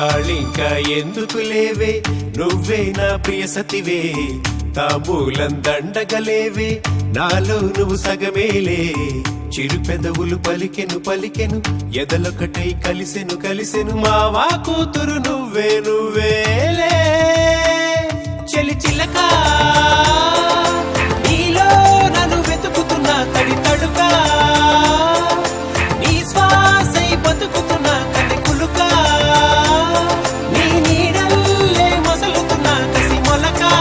తాళింకా ఎందుకు లేవే నువ్వే నా ప్రియ సతివే తాంబూలం దండగలేవే నాలో నువ్వు సగమేలే చిరు పెదవులు పలికెను పలికెను ఎదలొకటై కలిసెను కలిసెను మావా కూతురు నువ్వే నువ్వేలే చెలి చిలక నీలో నన్ను వెతుకుతున్నా తడి తడుకా నీ శ్వాసై బతుకుతున్నా కది కులుకా నీ నీడల్లే మొసలుతున్నా కసి మొలకా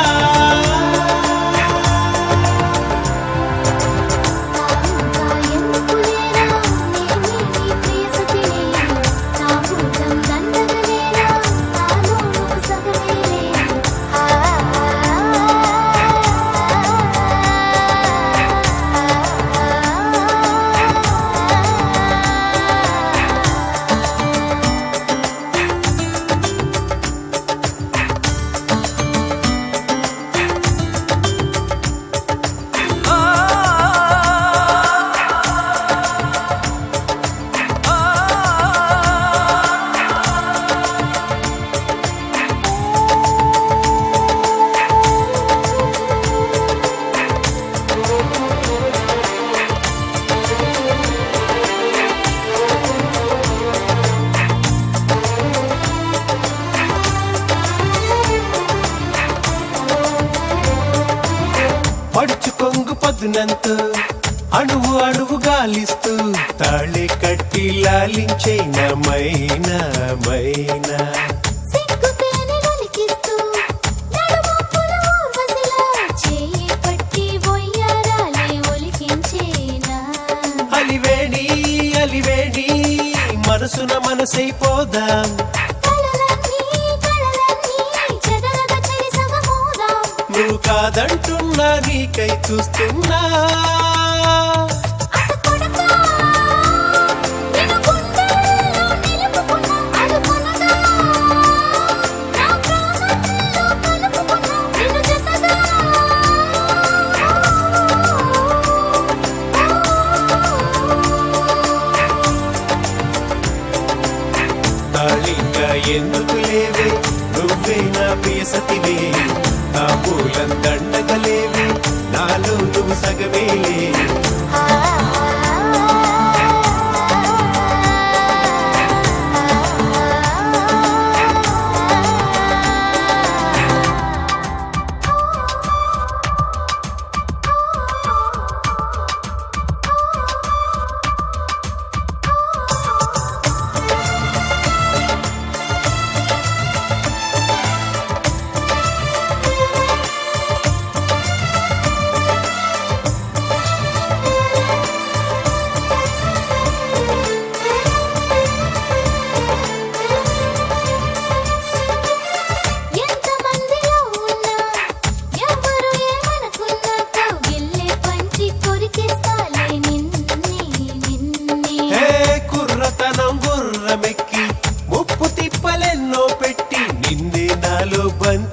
పడుచు కొంగు పదునంతో అణువు అణువు గాలిస్తూ తాళి కట్టి లాలించైన మైనా మైనా అలివేణి అలివేణి మనసున మనసైపోదాం నువ్వు కాదంటున్నా నీకై చూస్తున్నా తాళింకా ఎందుకు లేవే నువ్వే నా ప్రియ సతివే తాంబూలం దండగలేవే నాలో నువ్వు సగమేలే ముప్పు తిప్పలెన్నో పెట్టి నిన్నే నాలో బంధి